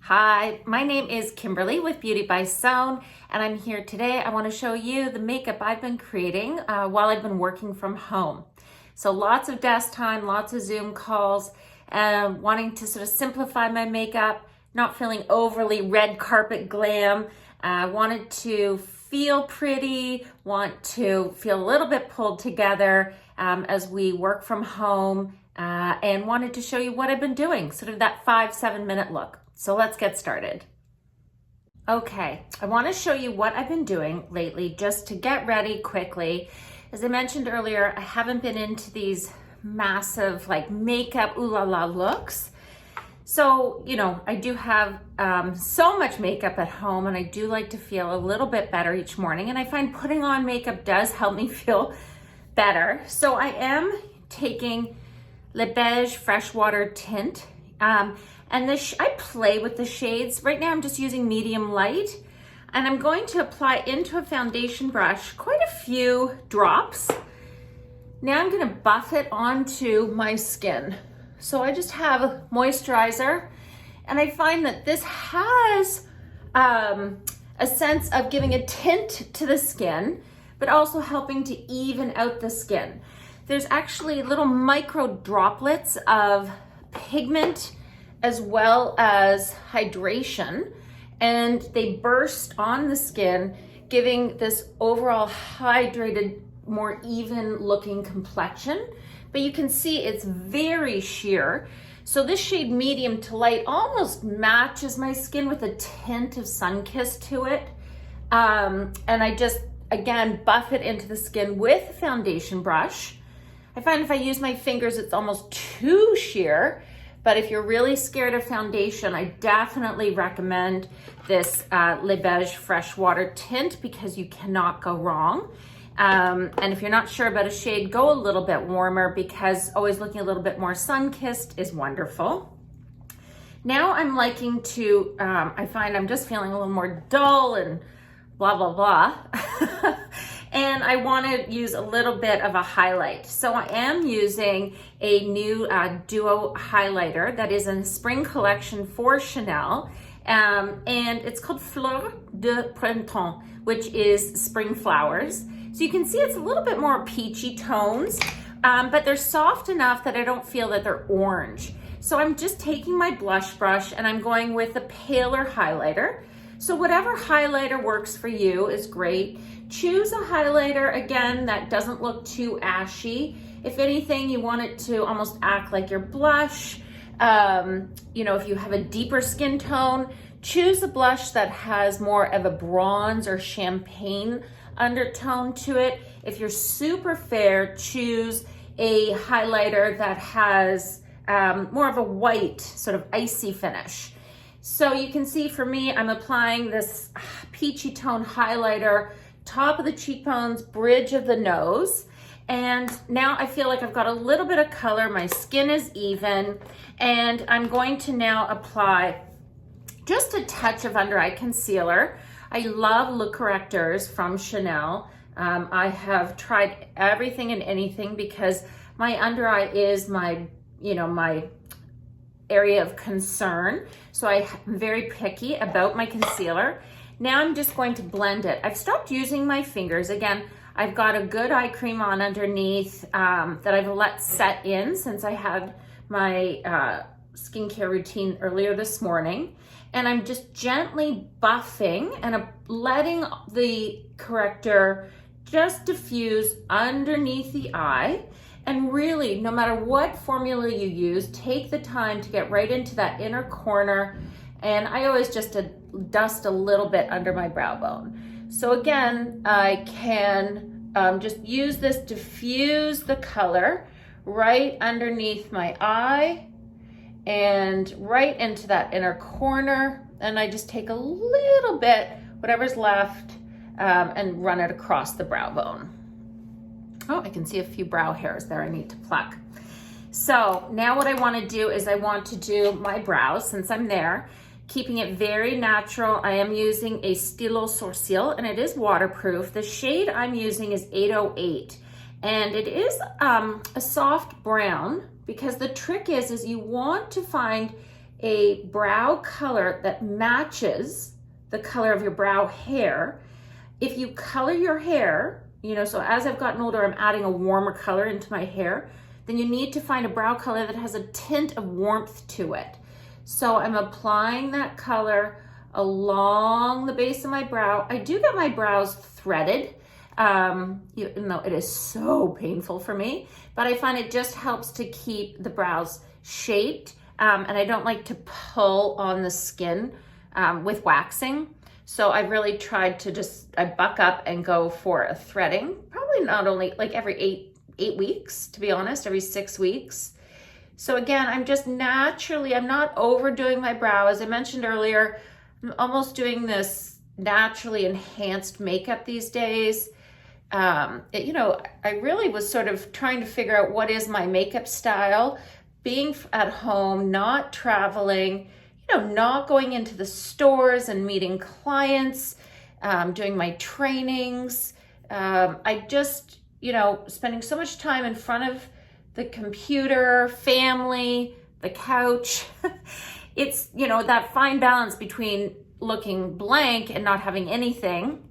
Hi, my name is Kimberly with Beauty by Sound, and I'm here today. I want to show you the makeup I've been creating while I've been working from home. So lots of desk time, lots of Zoom calls, wanting to sort of simplify my makeup, not feeling overly red carpet glam. Wanted to feel pretty, want to feel a little bit pulled together as we work from home, and wanted to show you what I've been doing, sort of that 5-7 minute look. So let's get started. Okay, I want to show you what I've been doing lately just to get ready quickly. As I mentioned earlier, I haven't been into these massive like makeup ooh la la looks. So, you know, I do have so much makeup at home, and I do like to feel a little bit better each morning. And I find putting on makeup does help me feel better. So I am taking the Beige Freshwater Tint. And I play with the shades. Right now I'm just using medium light, and I'm going to apply into a foundation brush quite a few drops. Now I'm gonna buff it onto my skin. So I just have a moisturizer, and I find that this has a sense of giving a tint to the skin, but also helping to even out the skin. There's actually little micro droplets of pigment as well as hydration, and they burst on the skin, giving this overall hydrated, more even looking complexion. But you can see it's very sheer. So this shade medium to light almost matches my skin with a tint of sun-kissed to it. And I just, again, buff it into the skin with a foundation brush. I find if I use my fingers, it's almost too sheer. But if you're really scared of foundation, I definitely recommend this Le Beige Freshwater Tint because you cannot go wrong. And if you're not sure about a shade, go a little bit warmer because always looking a little bit more sun-kissed is wonderful. Now I'm liking to, I find I'm just feeling a little more dull and blah, blah, blah. And I want to use a little bit of a highlight. So I am using a new duo highlighter that is in spring collection for Chanel. And it's called Fleurs de Printemps, which is spring flowers. So you can see it's a little bit more peachy tones, but they're soft enough that I don't feel that they're orange. So I'm just taking my blush brush and I'm going with a paler highlighter. So whatever highlighter works for you is great. Choose a highlighter, again, that doesn't look too ashy. If anything, you want it to almost act like your blush. You know, if you have a deeper skin tone, choose a blush that has more of a bronze or champagne undertone to it. If you're super fair, choose a highlighter that has more of a white, sort of icy finish. So you can see for me, I'm applying this peachy tone highlighter, top of the cheekbones, bridge of the nose. And now I feel like I've got a little bit of color, my skin is even, and I'm going to now apply just a touch of under eye concealer. I love Le Correcteurs from Chanel. I have tried everything and anything because my under eye is my, you know, my area of concern. So I'm very picky about my concealer. Now I'm just going to blend it. I've stopped using my fingers. Again, I've got a good eye cream on underneath that I've let set in since I had my skincare routine earlier this morning. And I'm just gently buffing and letting the corrector just diffuse underneath the eye. And really, no matter what formula you use, take the time to get right into that inner corner. And I always just dust a little bit under my brow bone. So again, I can just use this, diffuse the color right underneath my eye and right into that inner corner. And I just take a little bit, whatever's left, and run it across the brow bone. Oh, I can see a few brow hairs there I need to pluck. So now what I want to do is I want to do my brows since I'm there, keeping it very natural. I am using a Stylo Sourcils and it is waterproof. The shade I'm using is 808 and it is a soft brown because the trick is you want to find a brow color that matches the color of your brow hair. If you color your hair, you know, so as I've gotten older, I'm adding a warmer color into my hair, then you need to find a brow color that has a tint of warmth to it. So I'm applying that color along the base of my brow. I do get my brows threaded, even though it is so painful for me, but I find it just helps to keep the brows shaped, and I don't like to pull on the skin with waxing. So I really tried to I buck up and go for a threading, probably not only like every eight weeks, to be honest, every 6 weeks. So again, I'm just naturally, I'm not overdoing my brow. As I mentioned earlier, I'm almost doing this naturally enhanced makeup these days. You know, I really was sort of trying to figure out what is my makeup style, being at home, not traveling, you know, not going into the stores and meeting clients, doing my trainings. I just, you know, spending so much time in front of the computer, family, the couch. It's, you know, that fine balance between looking blank and not having anything,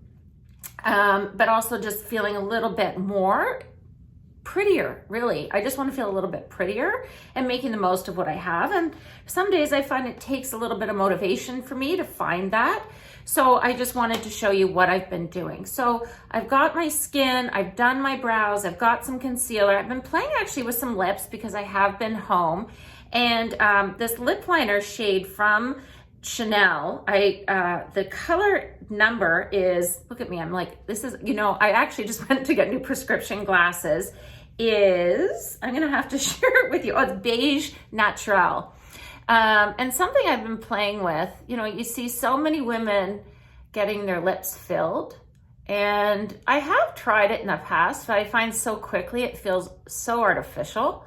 but also just feeling a little bit more prettier, really. I just want to feel a little bit prettier and making the most of what I have. And some days I find it takes a little bit of motivation for me to find that. So I just wanted to show you what I've been doing. So I've got my skin, I've done my brows, I've got some concealer. I've been playing actually with some lips because I have been home. And this lip liner shade from Chanel, the color number is, look at me, I'm like, this is, you know, I actually just went to get new prescription glasses, I'm gonna have to share it with you. Oh, it's Beige Naturelle. And something I've been playing with, you know, you see so many women getting their lips filled, and I have tried it in the past, but I find so quickly it feels so artificial.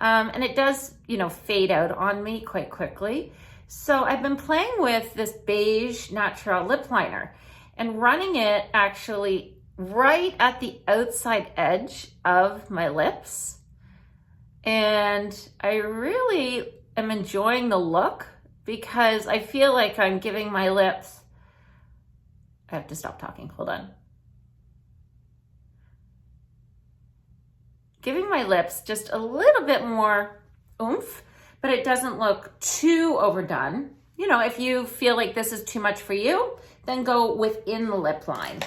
And it does, you know, fade out on me quite quickly. So I've been playing with this Beige Naturelle lip liner and running it actually right at the outside edge of my lips. And I really am enjoying the look because I feel like I'm giving my lips, I have to stop talking, hold on. Giving my lips just a little bit more oomph, but it doesn't look too overdone. You know, if you feel like this is too much for you, then go within the lip line.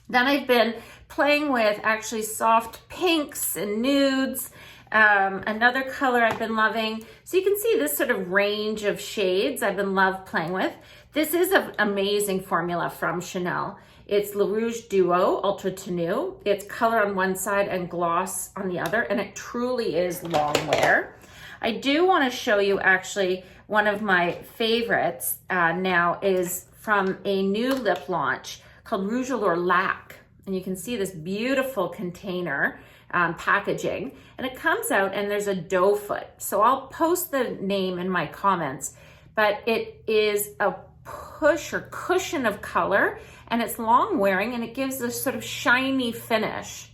Then I've been playing with actually soft pinks and nudes. Another color I've been loving. So you can see this sort of range of shades I've been playing with. This is an amazing formula from Chanel. It's Le Rouge Duo Ultra Tenue. It's color on one side and gloss on the other, and it truly is long wear. I do want to show you actually one of my favorites now is from a new lip launch called Rouge Allure Laque. And you can see this beautiful container packaging, and it comes out and there's a doe foot. So I'll post the name in my comments, but it is a push or cushion of color, and it's long wearing, and it gives this sort of shiny finish.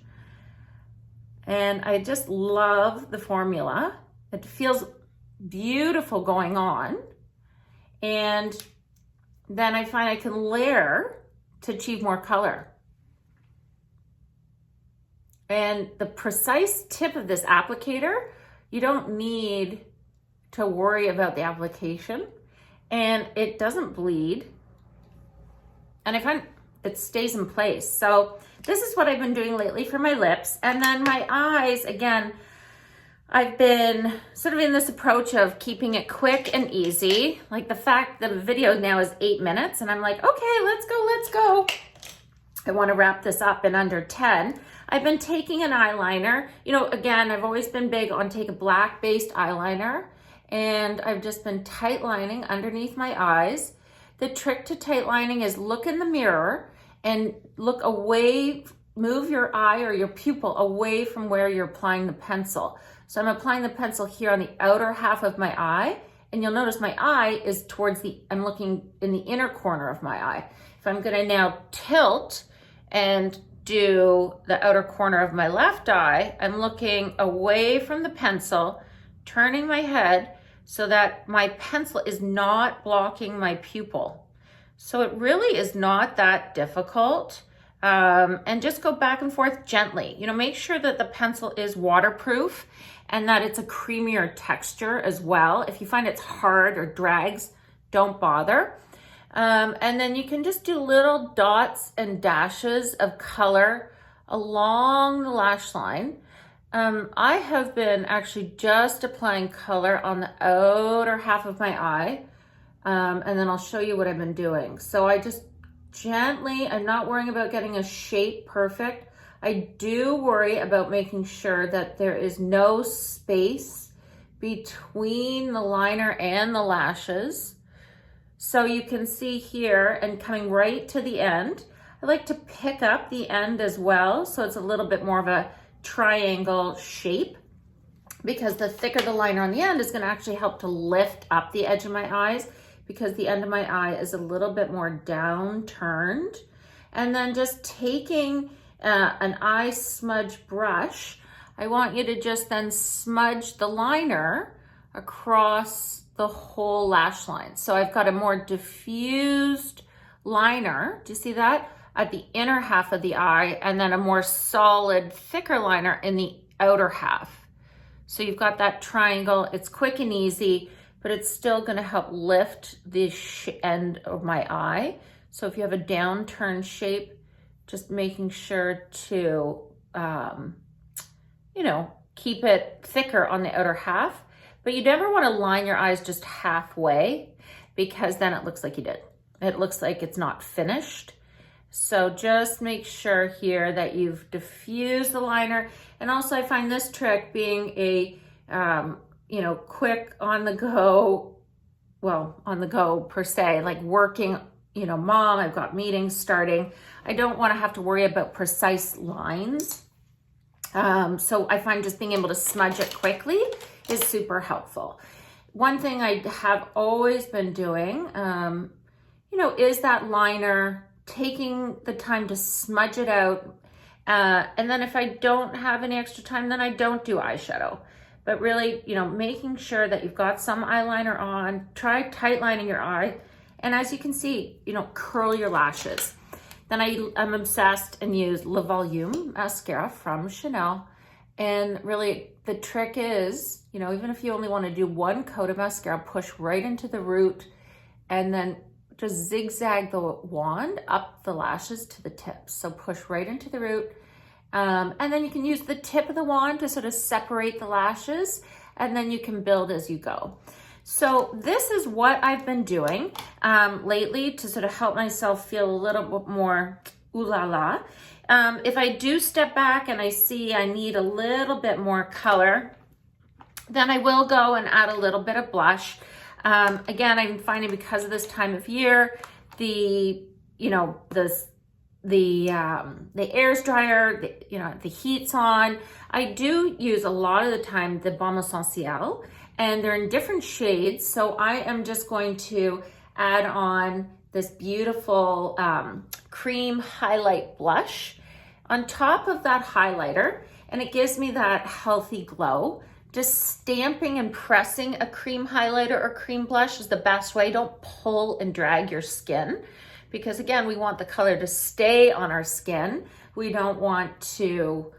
And I just love the formula. It feels beautiful going on. And then I find I can layer to achieve more color. And the precise tip of this applicator, you don't need to worry about the application, and it doesn't bleed. And I find it stays in place. So this is what I've been doing lately for my lips. And then my eyes, again, I've been sort of in this approach of keeping it quick and easy. Like the fact that the video now is 8 minutes, and I'm like, okay, let's go. I want to wrap this up in under 10. I've been taking an eyeliner. You know, again, I've always been big on take a black-based eyeliner, and I've just been tight lining underneath my eyes. The trick to tight lining is look in the mirror and look away, move your eye or your pupil away from where you're applying the pencil. So I'm applying the pencil here on the outer half of my eye, and you'll notice my eye is towards I'm looking in the inner corner of my eye. If I'm gonna now tilt and do the outer corner of my left eye, I'm looking away from the pencil, turning my head so that my pencil is not blocking my pupil. So it really is not that difficult. And just go back and forth gently. You know, make sure that the pencil is waterproof and that it's a creamier texture as well. If you find it's hard or drags, don't bother. And then you can just do little dots and dashes of color along the lash line. I have been actually just applying color on the outer half of my eye. And then I'll show you what I've been doing. So I just gently, I'm not worrying about getting a shape perfect. I do worry about making sure that there is no space between the liner and the lashes. So you can see here, and coming right to the end, I like to pick up the end as well, so it's a little bit more of a triangle shape, because the thicker the liner on the end is going to actually help to lift up the edge of my eyes, because the end of my eye is a little bit more down turned. And then just taking an eye smudge brush, I want you to just then smudge the liner across the whole lash line. So I've got a more diffused liner, do you see that? At the inner half of the eye, and then a more solid, thicker liner in the outer half. So you've got that triangle. It's quick and easy, but it's still gonna help lift the end of my eye. So if you have a downturn shape, just making sure to, you know, keep it thicker on the outer half. But you never wanna line your eyes just halfway, because then it looks like you did. It looks like it's not finished. So just make sure here that you've diffused the liner. And also I find this trick being a, you know, quick on the go, well, on the go per se, like working, you know, mom, I've got meetings starting. I don't want to have to worry about precise lines. So I find just being able to smudge it quickly is super helpful. One thing I have always been doing, you know, is that liner, taking the time to smudge it out. And then if I don't have any extra time, then I don't do eyeshadow. But really, you know, making sure that you've got some eyeliner on, try tight lining your eye. And as you can see, you know, curl your lashes. Then I'm obsessed and use Le Volume Mascara from Chanel. And really the trick is, you know, even if you only want to do one coat of mascara, push right into the root and then just zigzag the wand up the lashes to the tips. So push right into the root. And then you can use the tip of the wand to sort of separate the lashes, and then you can build as you go. So this is what I've been doing lately to sort of help myself feel a little bit more ooh la la. If I do step back and I see I need a little bit more color, then I will go and add a little bit of blush. Again, I'm finding because of this time of year, the air's drier, the heat's on. I do use a lot of the time the Baume Essentiel, and they're in different shades. So I am just going to add on this beautiful cream highlight blush on top of that highlighter, and it gives me that healthy glow. Just stamping and pressing a cream highlighter or cream blush is the best way. Don't pull and drag your skin, because again, we want the color to stay on our skin. We don't want to,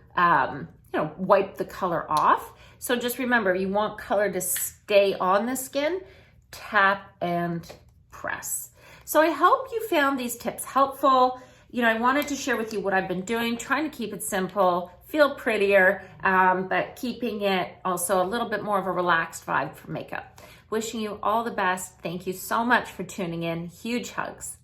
wipe the color off. So just remember, you want color to stay on the skin, tap and press. So I hope you found these tips helpful. You know, I wanted to share with you what I've been doing, trying to keep it simple, feel prettier, but keeping it also a little bit more of a relaxed vibe for makeup. Wishing you all the best. Thank you so much for tuning in. Huge hugs.